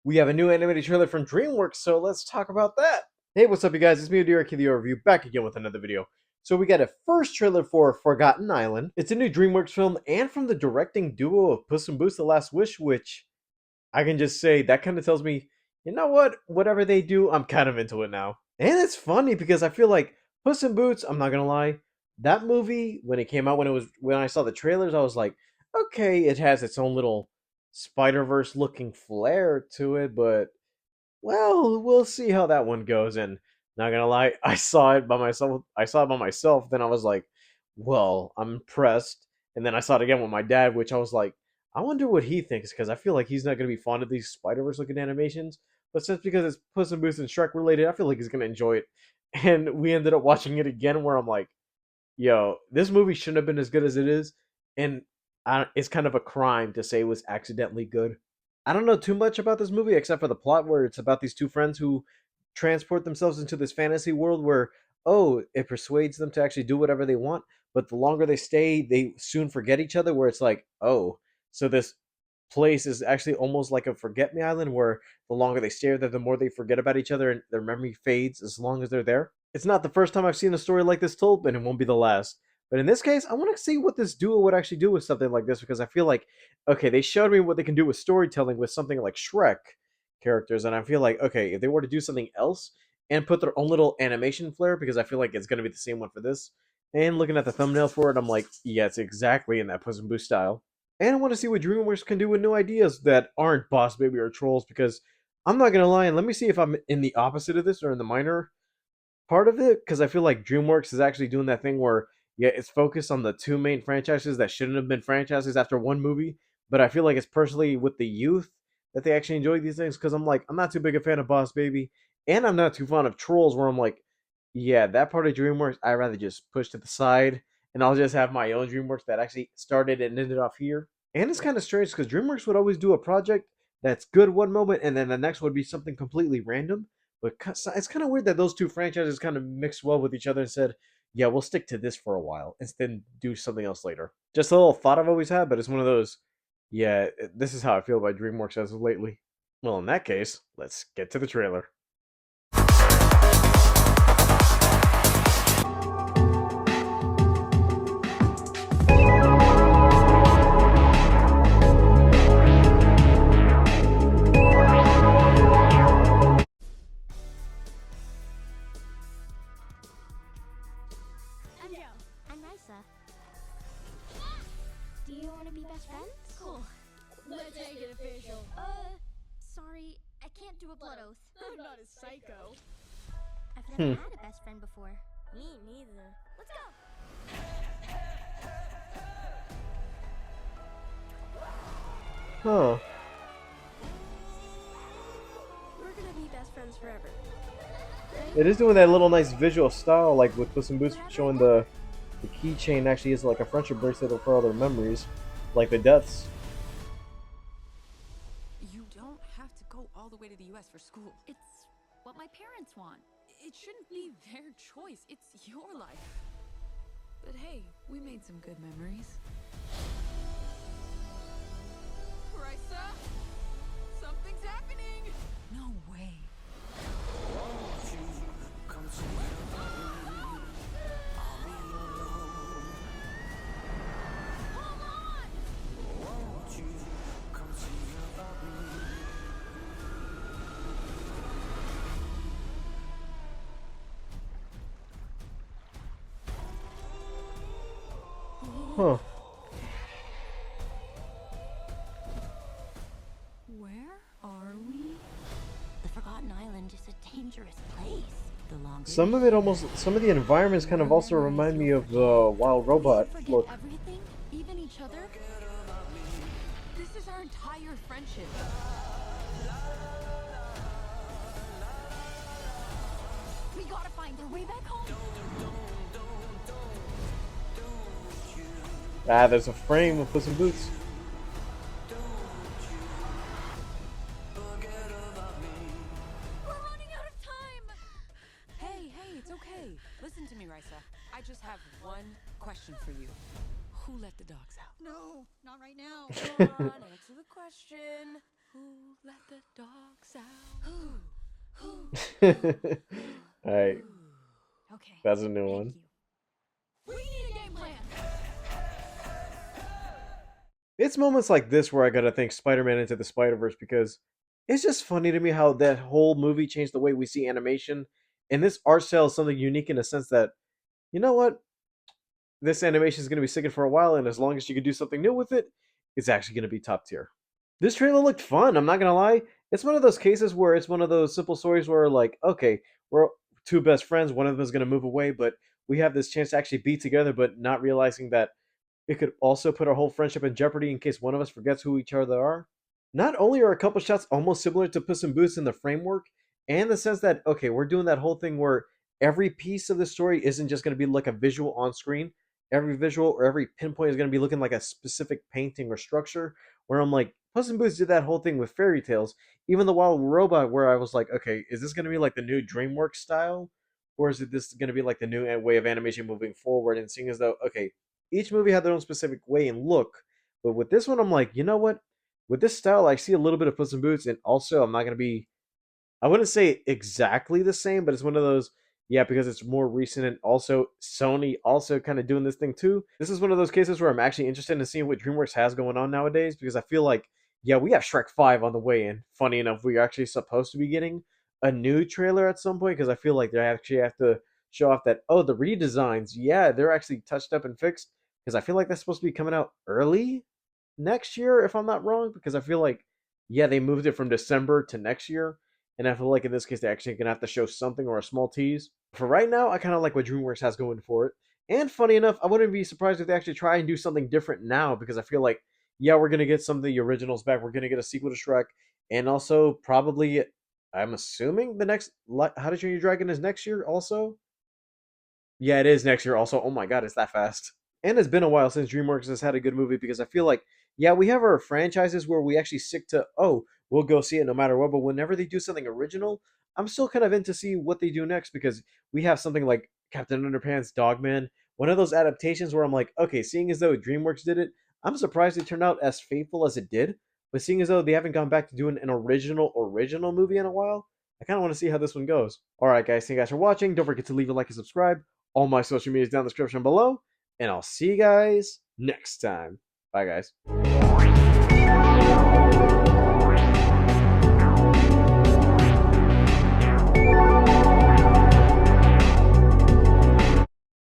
We have a new animated trailer from Dreamworks, so let's talk about that. Hey, what's up, you guys? It's me, Derek, the review, back again with another video. So we got a first trailer for Forgotten Island. It's a new Dreamworks film, and from the directing duo of Puss in Boots: The Last Wish, which I can just say that kind of tells me, you know what? Whatever they do, I'm kind of into it now. And it's funny because I feel like Puss in Boots. I'm not gonna lie, that movie when it came out, when I saw the trailers, I was like, okay, it has its own little Spider Verse looking flair to it, but well, we'll see how that one goes. And not gonna lie, I saw it by myself. Then I was like, well, I'm impressed. And then I saw it again with my dad, which I was like, I wonder what he thinks because I feel like he's not gonna be fond of these Spider Verse looking animations. But since because it's Puss in Boots and Shrek related, I feel like he's gonna enjoy it. And we ended up watching it again, where I'm like, yo, this movie shouldn't have been as good as it is, and it's kind of a crime to say it was accidentally good. I don't know too much about this movie except for the plot, where it's about these two friends who transport themselves into this fantasy world where, oh, it persuades them to actually do whatever they want, but the longer they stay, they soon forget each other. Where it's like, oh, so this place is actually almost like a forget me island, where the longer they stay there, the more they forget about each other and their memory fades as long as they're there. It's not the first time I've seen a story like this told, and it won't be the last. But in this case, I want to see what this duo would actually do with something like this, because I feel like, okay, they showed me what they can do with storytelling with something like Shrek characters, and I feel like, okay, if they were to do something else and put their own little animation flair, because I feel like it's going to be the same one for this. And looking at the thumbnail for it, I'm like, yeah, it's exactly in that Puss in Boots style. And I want to see what DreamWorks can do with new ideas that aren't Boss Baby or Trolls, because I'm not gonna lie, and let me see if I'm in the opposite of this or in the minor part of it, because I feel like DreamWorks is actually doing that thing where, yeah, it's focused on the two main franchises that shouldn't have been franchises after one movie. But I feel like it's personally with the youth that they actually enjoy these things, because I'm like, I'm not too big a fan of Boss Baby, and I'm not too fond of Trolls, where I'm like, yeah, that part of DreamWorks I'd rather just push to the side, and I'll just have my own DreamWorks that actually started and ended off here. And it's kind of strange because DreamWorks would always do a project that's good one moment, and then the next would be something completely random. But it's kind of weird that those two franchises kind of mixed well with each other and said, yeah, we'll stick to this for a while and then do something else later. Just a little thought I've always had, but it's one of those, yeah, this is how I feel about DreamWorks as of lately. Well, in that case, let's get to the trailer. I'm Risa. Do you want to be best friends? Cool. Let's make it official. Sorry, I can't do a blood oath. I'm not a psycho. I've never had a best friend before. Me neither. Let's go! Huh. We're gonna be best friends forever. It is doing that little nice visual style, like with Puss in Boots showing the keychain actually is like a friendship bracelet for all their memories, like the deaths. You don't have to go all the way to the US for school. It's what my parents want. It shouldn't be their choice. It's your life. But hey, we made some good memories. Risa? Something's happening! No way. Huh. Where are we? The Forgotten Island is a dangerous place. The longer Some of the environments kind of also remind me of the Wild Robot look. everything, even each other. This is our entire friendship. We gotta find our way back home. Ah, there's a frame of Puss in Boots. We're running out of time. Hey, it's okay. Listen to me, Risa. I just have one question for you. Who let the dogs out? No, not right now. Come on, answer the question. Who let the dogs Alright, Okay. that's a new Thank one. you. We need a game plan. It's moments like this where I gotta think Spider-Man Into the Spider-Verse because it's just funny to me how that whole movie changed the way we see animation. And this art style is something unique in the sense that, you know what? This animation is gonna be sticking for a while, and as long as you can do something new with it, it's actually gonna be top tier. This trailer looked fun, I'm not gonna lie. It's one of those cases where it's one of those simple stories where, like, okay, we're two best friends, one of them is gonna move away, but we have this chance to actually be together, but not realizing that it could also put our whole friendship in jeopardy in case one of us forgets who each other are. Not only are a couple shots almost similar to Puss in Boots in the framework, and the sense that, okay, we're doing that whole thing where every piece of the story isn't just going to be like a visual on screen. Every visual or every pinpoint is going to be looking like a specific painting or structure. Where I'm like, Puss in Boots did that whole thing with fairy tales. Even the Wild Robot, where I was like, okay, is this going to be like the new DreamWorks style? Or is it this going to be like the new way of animation moving forward? And seeing as though, okay, each movie had their own specific way and look. But with this one, I'm like, you know what? With this style, I see a little bit of Puss in Boots, and also I'm not gonna be. I wouldn't say exactly the same, but it's one of those. Yeah, because it's more recent, and also Sony also kind of doing this thing too. This is one of those cases where I'm actually interested in seeing what DreamWorks has going on nowadays because I feel like, yeah, we have Shrek 5 on the way, and funny enough, we're actually supposed to be getting a new trailer at some point because I feel like they actually have to show off that, oh, the redesigns, yeah, they're actually touched up and fixed because I feel like that's supposed to be coming out early next year, if I'm not wrong, because I feel like, yeah, they moved it from December to next year, and I feel like in this case they're actually gonna have to show something or a small tease. For right now, I kind of like what DreamWorks has going for it. And funny enough, I wouldn't be surprised if they actually try and do something different now because I feel like, yeah, we're gonna get some of the originals back. We're gonna get a sequel to Shrek, and also probably, I'm assuming the next How to Train Your Dragon is next year also. Yeah, it is next year also. Oh my god, it's that fast. And it's been a while since DreamWorks has had a good movie because I feel like, yeah, we have our franchises where we actually stick to, oh, we'll go see it no matter what. But whenever they do something original, I'm still kind of in to see what they do next because we have something like Captain Underpants, Dogman, one of those adaptations where I'm like, okay, seeing as though DreamWorks did it, I'm surprised it turned out as faithful as it did. But seeing as though they haven't gone back to doing an original movie in a while, I kind of want to see how this one goes. All right, guys, thank you guys for watching. Don't forget to leave a like and subscribe. All my social media is down in the description below. And I'll see you guys next time. Bye, guys.